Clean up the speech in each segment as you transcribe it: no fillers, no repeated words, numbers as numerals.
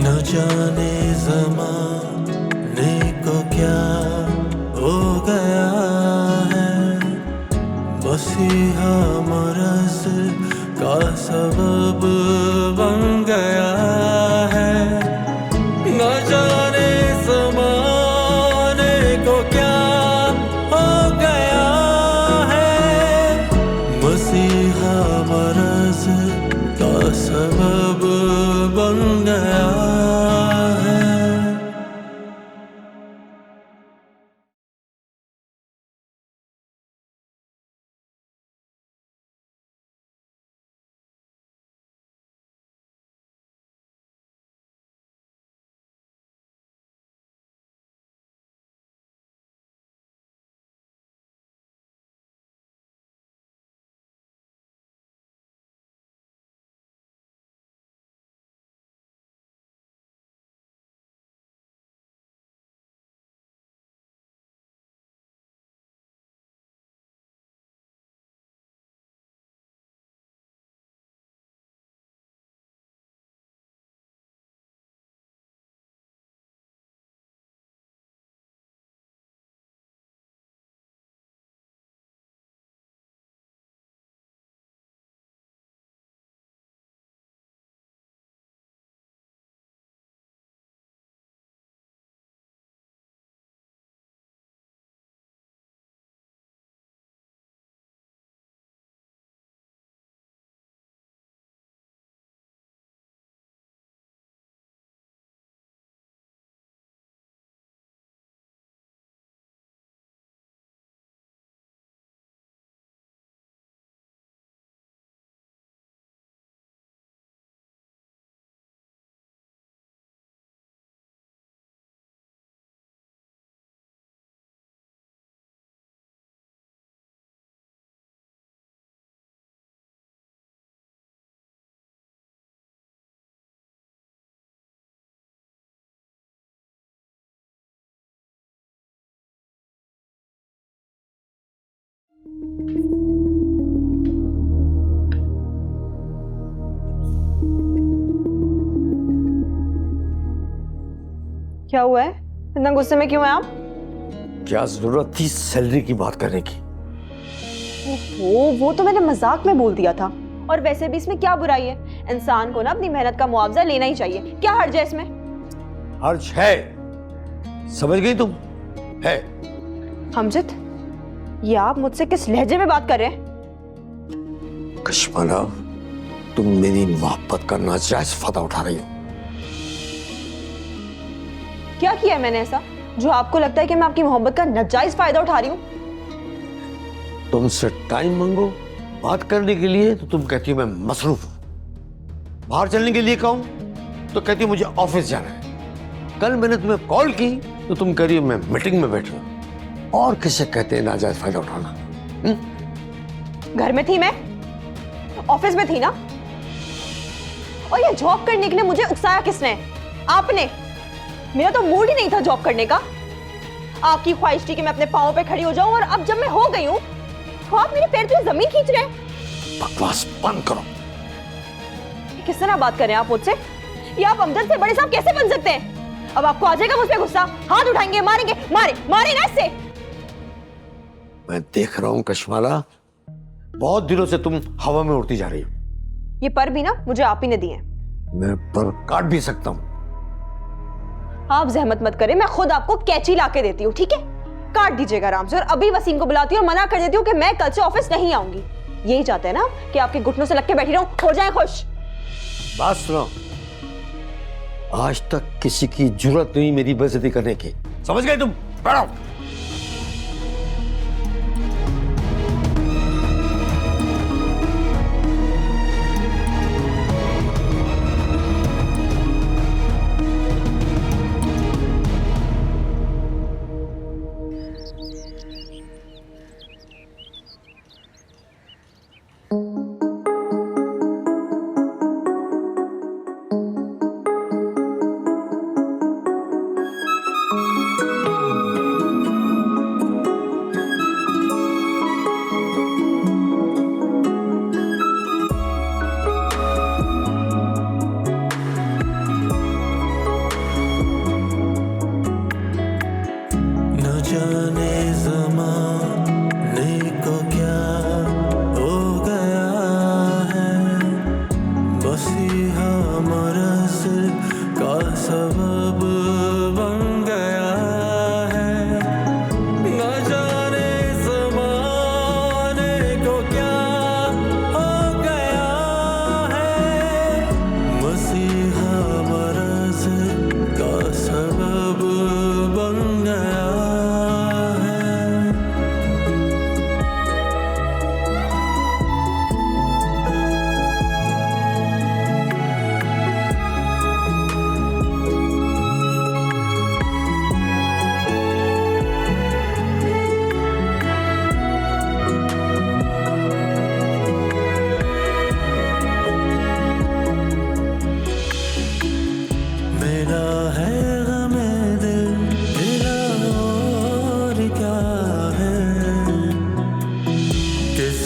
न जाने ज़माने को क्या हो गया है, मसीहा मरज़ का सबब बन गया है। न जाने ज़माने को क्या हो गया है, मसीहा मरज़ का सबब बन गया है। क्या हुआ है? इतना गुस्से में क्यों हैं आप? क्या जरूरत थी सैलरी की बात करने की? वो तो मैंने मजाक में बोल दिया था। और वैसे भी इसमें क्या बुराई है? इंसान को ना अपनी मेहनत का मुआवजा लेना ही चाहिए। क्या हर्ज है इसमें? हर्ज है, समझ गई तुम? है। हमजद, ये आप मुझसे किस लहजे में बात कर रहे हैं? कश्माना, तुम मेरी मोहब्बत का नाजायज फायदा उठा रही हो। क्या किया है मैंने ऐसा जो आपको लगता है कि मैं आपकी मोहब्बत का नाजायज फायदा उठा रही हूँ? तुमसे टाइम मांगो बात करने के लिए तो तुम कहती हो मैं मसरूफ हूं। बाहर चलने के लिए कहूं तो कहती हो मुझे ऑफिस जाना है। कल मैंने तुम्हें कॉल की तो तुम कह रही हो मैं मीटिंग में बैठी हूं। और किसे कहते हैं नाजायज फायदा उठाना? घर में थी मैं, ऑफिस में थी ना। और ये जॉब करने के लिए मुझे उकसाया किसने? आपने। मेरा तो मूड ही नहीं था जॉब करने का। आपकी ख्वाहिश थी कि मैं अपने पांवों पे खड़ी हो जाऊं, और अब जब मैं हो गई हूं तो आप मेरे पैर पे जमीन खींच रहे हैं। बकवास बंद करो। किस तरह बात कर रहे हैं आप मुझसे? ये आप अमजद से बड़े साहब कैसे बन सकते हैं? अब आपको आ जाएगा मुझ पे गुस्सा, हाथ उठाएंगे, मारेंगे। मारे मारे ना इससे। मैं देख रहा हूं कश्माला, बहुत दिनों से तुम हवा में उड़ती जा रही हो। ये पर भी ना मुझे आप ही ने दिए। मैं पर काट भी सकता हूं। आप जहमत मत करें, मैं खुद आपको कैंची ला के देती हूँ, ठीक है? काट दीजिएगा आराम से। और अभी वसीम को बुलाती हूँ और मना कर देती हूँ कि मैं कल से ऑफिस नहीं आऊंगी। यही चाहते हैं ना कि आपके घुटनों से लग के बैठी रहूं, हो जाए खुश। बात सुनो, आज तक किसी की जरूरत नहीं मेरी बेइज्जती करने की, समझ गए तुम? बैठो।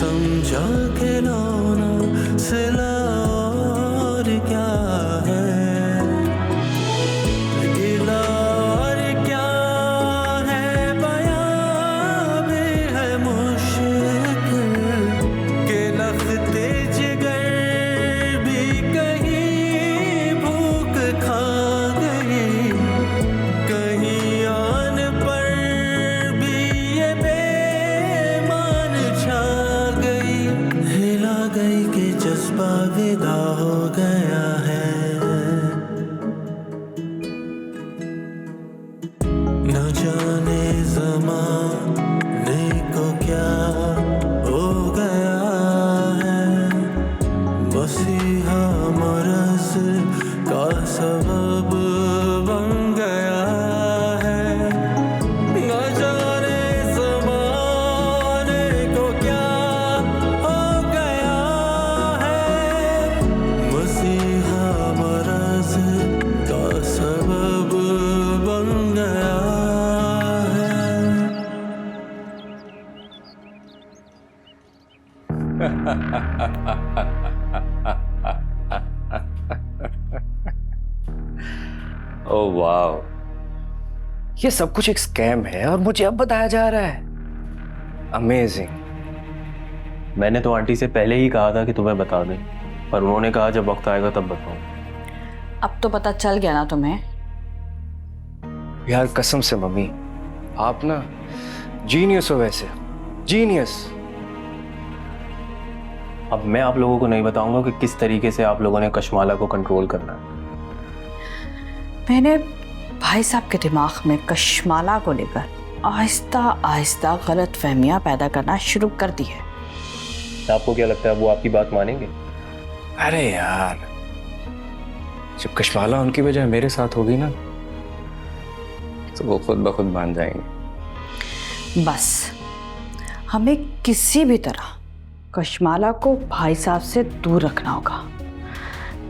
समझा खिलौना सिला और क्या है, गिला और क्या है, बयां भी है मुश्किल के लखते जिगर भी कहीं भूख खा गई, कहीं आन पर भी ये बेमान छा गई, हिला गई कि जज्बा विदा हो गया है। न जाने ज़माने को क्या हो गया है, मसीहा मरज़ का सबब बन गया है। न जाने ज़माने को क्या हो गया है, मसीहा मरज़ का सबब बन गया है। ओह वाह, ये सब कुछ एक स्कैम है और मुझे अब बताया जा रहा है। अमेजिंग। मैंने तो आंटी से पहले ही कहा था कि तुम्हें बता दें, पर उन्होंने कहा जब वक्त आएगा तब बताऊं। अब तो पता चल गया ना तुम्हें। यार कसम से मम्मी, आप ना जीनियस हो, वैसे जीनियस। अब मैं आप लोगों को नहीं बताऊंगा कि किस तरीके से आप लोगों ने कशमाला को कंट्रोल करना है। मैंने भाई साहब के दिमाग में कशमाला को लेकर आहिस्ता आहिस्ता गलत फहमियाँ पैदा करना शुरू कर दी है। आपको क्या लगता है वो आपकी बात मानेंगे? अरे यार, जब कशमाला उनकी वजह मेरे साथ होगी ना, तो वो खुद ब खुद मान जाएंगे। बस हमें किसी भी तरह कशमाला को भाई साहब से दूर रखना होगा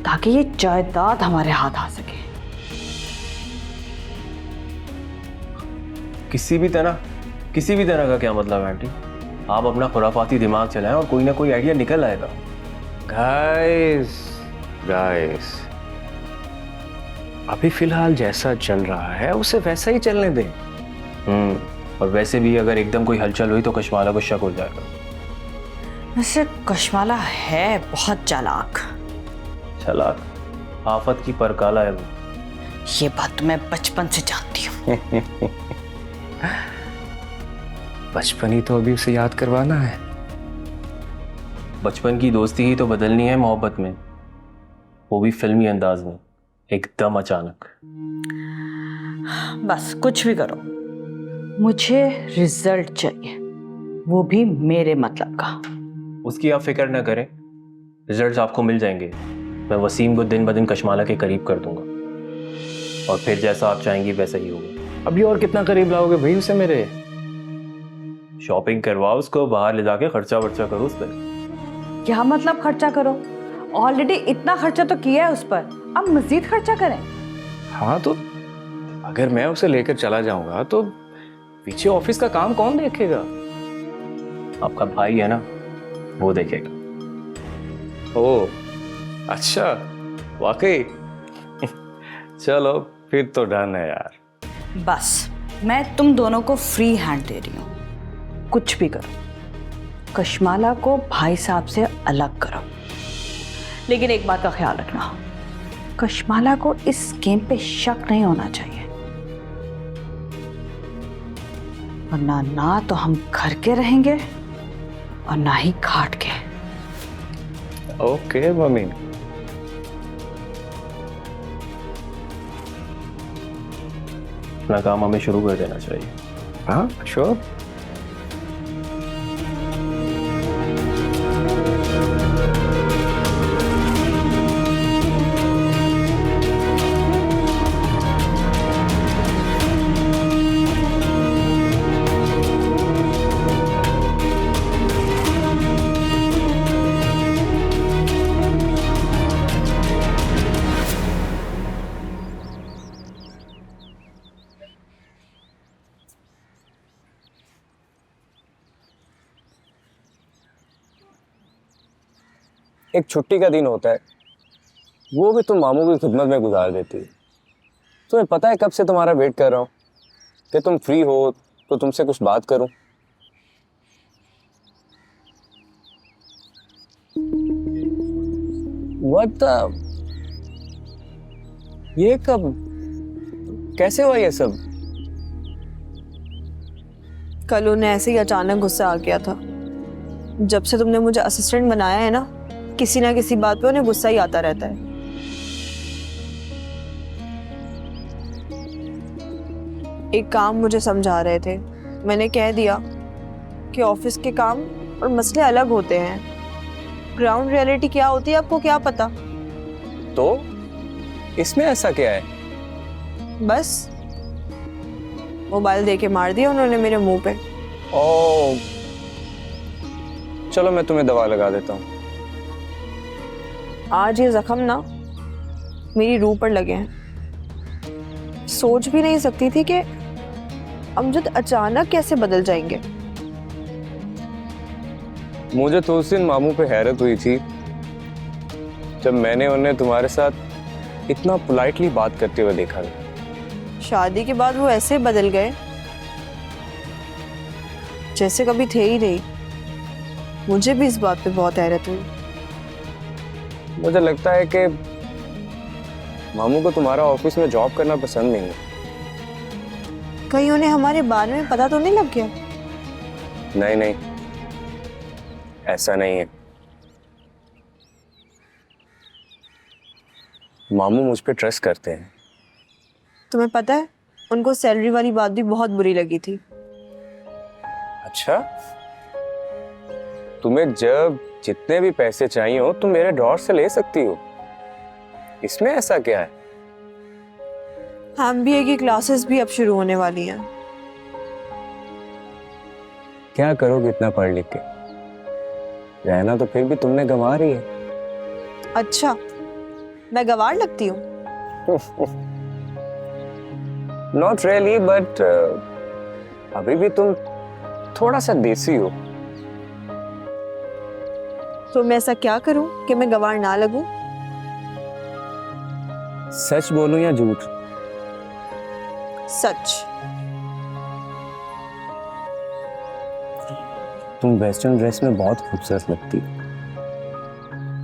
ताकि ये जायदाद हमारे हाथ आ सके। किसी भी तरह का क्या मतलब है आंटी? आप अपना खुराफाती दिमाग चलाएं और कोई ना कोई आइडिया निकल आएगा। गाइस, अभी फिलहाल जैसा चल रहा है उसे वैसा ही चलने दें। और वैसे भी अगर एकदम कोई हलचल हुई तो कशमाला को शक हो जाएगा। वैसे कशमाला है बहुत चालाक। आफत की परकाला है वो। ये बात तो मैं बचपन से जानती हूँ। बचपन ही तो अभी उसे याद करवाना है। बचपन की दोस्ती ही तो बदलनी है मोहब्बत में, वो भी फिल्मी अंदाज में, एकदम अचानक। बस कुछ भी करो, मुझे रिजल्ट चाहिए, वो भी मेरे मतलब का। उसकी आप फिक्र ना करें, रिजल्ट्स आपको मिल जाएंगे। मैं वसीम को दिन ब दिन कशमाला के करीब कर दूंगा और फिर जैसा आप चाहेंगी वैसा ही होगा। अभी और कितना करीब लाओगे भाई उसे मेरे? शॉपिंग करवाओ उसको, बाहर ले जाके खर्चा वर्चा करो उस पर। क्या मतलब खर्चा करो? ऑलरेडी इतना खर्चा तो किया है उस पर, अब मजीद खर्चा करें? हाँ, तो अगर मैं उसे लेकर चला जाऊंगा तो पीछे ऑफिस का काम कौन देखेगा? आपका भाई है ना, वो देखेगा। ओह अच्छा, वाकई? चलो फिर तो डन है यार। बस मैं तुम दोनों को फ्री हैंड दे रही हूँ, कुछ भी करो, कशमाला को भाई साहब से अलग करो। लेकिन एक बात का ख्याल रखना, कशमाला को इस गेम पे शक नहीं होना चाहिए, वरना ना तो हम घर के रहेंगे और ना ही घाट के। Okay mummy. अपना काम हमें शुरू कर देना चाहिए। हाँ श्योर। एक छुट्टी का दिन होता है, वो भी तुम मामू की खिदमत में गुजार देती है। तुम्हें पता है कब से तुम्हारा वेट कर रहा हूँ कि तुम फ्री हो तो तुमसे कुछ बात करूं। What the? ये कब कैसे हुआ ये सब? कल उन्हें ऐसे ही अचानक गुस्सा आ गया था। जब से तुमने मुझे असिस्टेंट बनाया है ना, किसी ना किसी बात पे उन्हें गुस्सा ही आता रहता है। एक काम मुझे समझा रहे थे, मैंने कह दिया कि ऑफिस के काम और मसले अलग होते हैं। ग्राउंड रियलिटी क्या होती है आपको क्या पता? तो इसमें ऐसा क्या है? बस मोबाइल दे के मार दिया उन्होंने मेरे मुंह पे। ओह, चलो मैं तुम्हें दवा लगा देता हूँ। आज ये जख्म ना मेरी रूह पर लगे हैं। सोच भी नहीं सकती थी कि अमजद अचानक कैसे बदल जाएंगे। मुझे तो उस दिन मामू पे हैरत हुई थी जब मैंने उन्हें तुम्हारे साथ इतना पोलाइटली बात करते हुए देखा। शादी के बाद वो ऐसे बदल गए जैसे कभी थे ही नहीं। मुझे भी इस बात पे बहुत हैरत हुई। मुझे लगता है कि मामू को तुम्हारा ऑफिस में जॉब करना पसंद नहीं है। कहीं उन्हें हमारे बारे में पता तो नहीं लग गया? नहीं नहीं, ऐसा नहीं है। मामू मुझ पे ट्रस्ट करते हैं। तुम्हें पता है उनको सैलरी वाली बात भी बहुत बुरी लगी थी। अच्छा, तुम्हें जब जितने भी पैसे चाहिए हो तुम मेरे ड्रॉर से ले सकती हो, इसमें ऐसा क्या है? MBA की क्लासेस भी अब शुरू होने वाली हैं। क्या करोगे इतना पढ़ लिख के? रहना तो फिर भी तुमने गंवा रही है। अच्छा, मैं गंवार लगती हूँ? नॉट रियली, बट अभी भी तुम थोड़ा सा देसी हो। तो मैं ऐसा क्या करूं कि मैं गंवार ना लगूं? सच बोलूं या झूठ? सच। तुम वेस्टर्न ड्रेस में बहुत खूबसूरत लगती हो।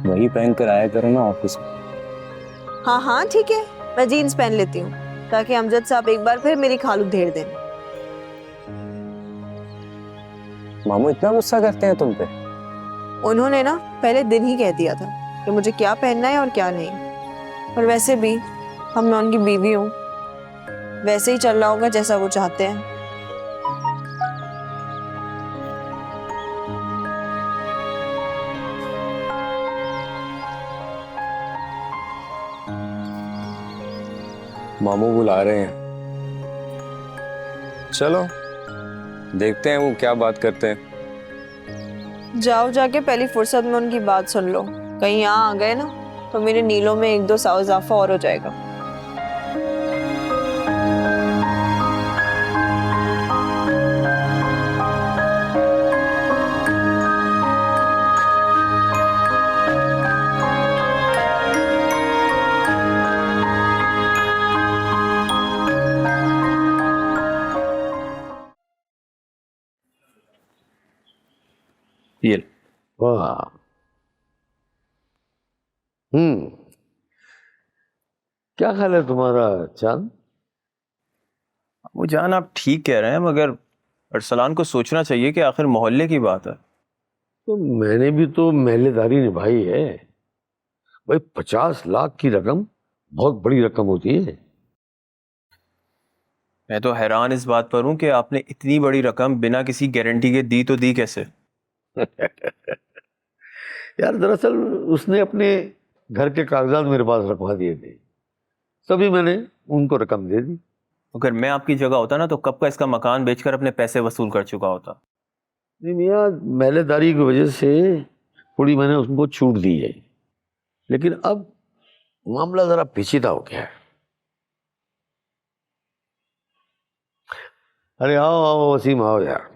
वही पहन कर आया करो ना ऑफिस में। हाँ हाँ ठीक है, मैं जीन्स पहन लेती हूँ ताकि अमजद साहब एक बार फिर मेरी खालू धेड़ दें। मामू इतना गुस्सा करते हैं तुम पे? उन्होंने ना पहले दिन ही कह दिया था कि मुझे क्या पहनना है और क्या नहीं। और वैसे भी मैं उनकी बीवी हूँ, वैसे ही चल रहा होगा जैसा वो चाहते हैं। मामू बुला रहे हैं, चलो देखते हैं वो क्या बात करते हैं। जाओ जाके पहली फुर्सत में उनकी बात सुन लो। कहीं यहाँ आ गए ना तो मेरे नीलों में 1-2 सौ इजाफा और हो जाएगा। ये वाह। क्या ख्याल है तुम्हारा चांद? वो जान आप ठीक कह रहे हैं, मगर अरसलान को सोचना चाहिए कि आखिर मोहल्ले की बात है। तो मैंने भी तो मेहलेदारी निभाई है भाई। 50 लाख की रकम बहुत बड़ी रकम होती है। मैं तो हैरान इस बात पर हूं कि आपने इतनी बड़ी रकम बिना किसी गारंटी के दी, तो दी कैसे? यार दरअसल उसने अपने घर के कागजात मेरे पास रखवा दिए थे, तभी मैंने उनको रकम दे दी। अगर मैं आपकी जगह होता ना तो कब का इसका मकान बेचकर अपने पैसे वसूल कर चुका होता। नहीं मियाँ, मेहलेदारी की वजह से थोड़ी मैंने उनको छूट दी है, लेकिन अब मामला जरा पेचीदा हो गया है। अरे आओ आओ वसीम, आओ यार।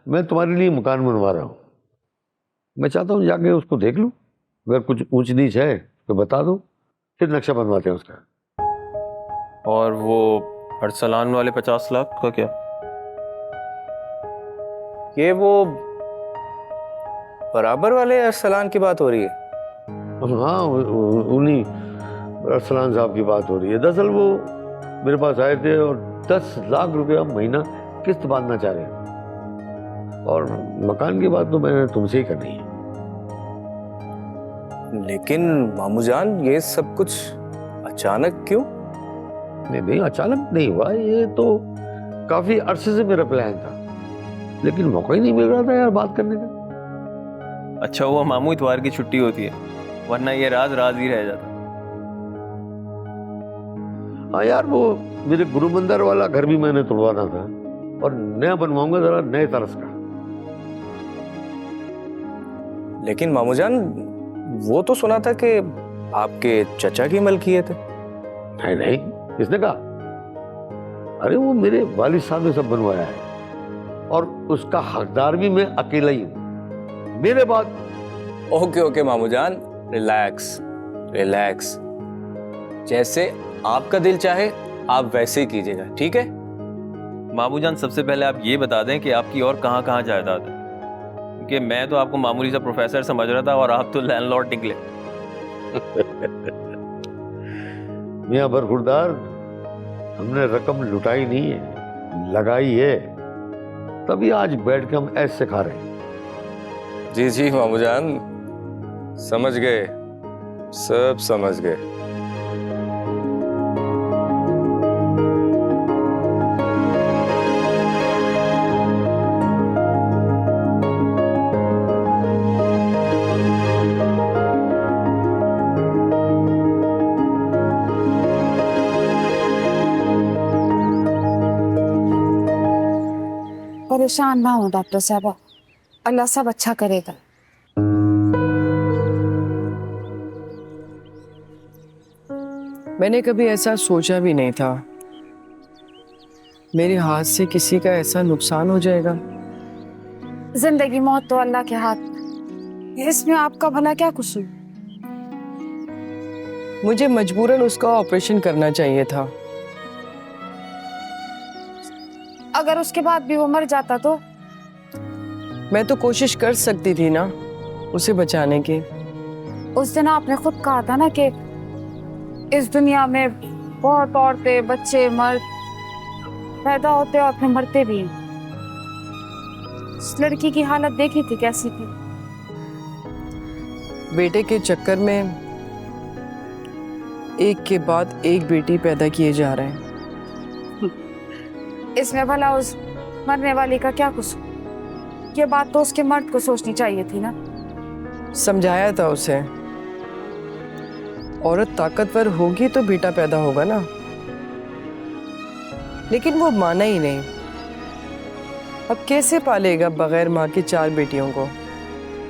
मैं तुम्हारे लिए मकान बनवा रहा हूँ। मैं चाहता हूँ जाके उसको देख लूँ, अगर कुछ ऊंच नीच है तो बता दो, फिर नक्शा बनवाते हैं उसका। और वो अरसलान वाले 50 लाख का क्या? ये वो बराबर वाले अरसलान की बात हो रही है? हाँ, उन्हीं अरसलान साहब की बात हो रही है। दरअसल वो मेरे पास आए थे और 10 लाख रुपया महीना किस्त बांधना चाह रहे हैं, और मकान की बात तो मैंने तुमसे ही करनी है। लेकिन मामू जान, ये सब कुछ अचानक क्यों? नहीं, अचानक नहीं हुआ, ये तो काफी अरसे से मेरा प्लान था, लेकिन मौका ही नहीं मिल रहा था यार बात करने का। अच्छा हुआ मामू इतवार की छुट्टी होती है, वरना ये राज राज ही रह जाता। हाँ यार, वो मेरे गुरु मंदिर वाला घर भी मैंने तोड़वाना था और नया बनवाऊंगा जरा नए तरस का। लेकिन मामू जान, वो तो सुना था कि आपके चचा की मलकियत है। नहीं नहीं, किसने कहा? अरे वो मेरे वालिद साहब ने सब बनवाया है, और उसका हकदार भी मैं अकेला ही हूं। मेरे बाद ओके मामू जान, रिलैक्स रिलैक्स। जैसे आपका दिल चाहे आप वैसे ही कीजिएगा, ठीक है? मामू जान, सबसे पहले आप ये बता दें कि आपकी और कहाँ कहाँ जायदाद है, क्योंकि मैं तो आपको मामूली सा प्रोफेसर समझ रहा था और आप तो लैंडलॉर्ड निकले। मियां बरखुरदार, हमने रकम लुटाई नहीं है, लगाई है, तभी आज बैठ के हम ऐसे खा रहे हैं। जी मामू जान, समझ गए, सब समझ गए। परेशान ना हो डॉक्टर साहब, अल्लाह सब अच्छा करेगा। मैंने कभी ऐसा सोचा भी नहीं था, मेरे हाथ से किसी का ऐसा नुकसान हो जाएगा। जिंदगी मौत तो अल्लाह के हाथ में, इसमें आपका भला क्या कसूर? मुझे मजबूरन उसका ऑपरेशन करना चाहिए था। अगर उसके बाद भी वो मर जाता तो? मैं तो कोशिश कर सकती थी ना उसे बचाने की। उस दिन आपने खुद कहा था ना कि इस दुनिया में बहुत औरतें, बच्चे, मर्द पैदा होते और फिर मरते भी हैं। इस लड़की की हालत देखी थी कैसी थी। बेटे के चक्कर में एक के बाद एक बेटी पैदा किए जा रहे हैं। इसमें भला उस मरने वाली का क्या कसूर? ये बात तो उसके मर्द को सोचनी चाहिए थी ना। समझाया था उसे, औरत ताकतवर होगी तो बेटा पैदा होगा ना, लेकिन वो माना ही नहीं। अब कैसे पालेगा बगैर माँ के 4 बेटियों को?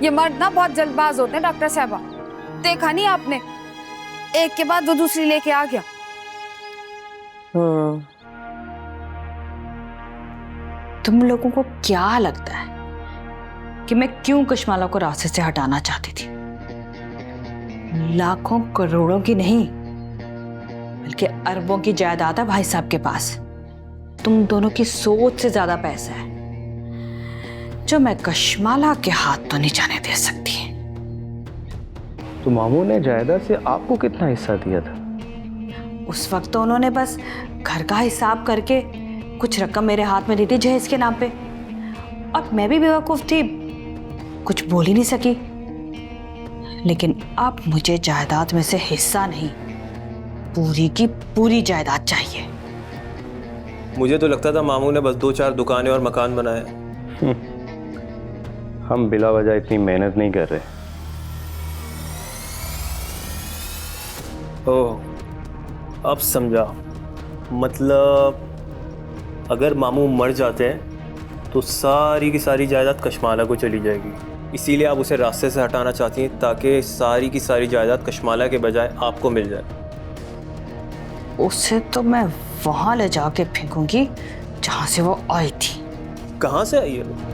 ये मर्द ना बहुत जल्दबाज होते हैं डॉक्टर साहबा, देखा नहीं आपने? एक के बाद वो दूसरी लेके आ गया। हाँ। तुम लोगों को क्या लगता है कि मैं क्यों कश्माला को रास्ते से हटाना चाहती थी? लाखों करोड़ों की नहीं, बल्कि अरबों की जायदाद है भाई साहब के पास। तुम दोनों की सोच से ज्यादा पैसा है जो मैं कश्माला के हाथ तो नहीं जाने दे सकती। तो मामू ने जायदाद से आपको कितना हिस्सा दिया था? उस वक्त तो उन्होंने बस घर का हिसाब करके कुछ रकम मेरे हाथ में दी थी जहेज के नाम पे, और मैं भी बेवकूफ थी, कुछ बोल ही नहीं सकी। लेकिन अब मुझे जायदाद में से हिस्सा नहीं, पूरी की पूरी जायदाद चाहिए। मुझे तो लगता था मामू ने बस 2-4 दुकानें और मकान बनाए। हम बिला वजह इतनी मेहनत नहीं कर रहे। ओह, अब समझा। मतलब अगर मामू मर जाते हैं तो सारी की सारी जायदाद कश्माला को चली जाएगी, इसीलिए आप उसे रास्ते से हटाना चाहती हैं ताकि सारी की सारी जायदाद कश्माला के बजाय आपको मिल जाए। उसे तो मैं वहां ले जाके फेंकूंगी जहां से वो आई थी। कहाँ से आई है वो?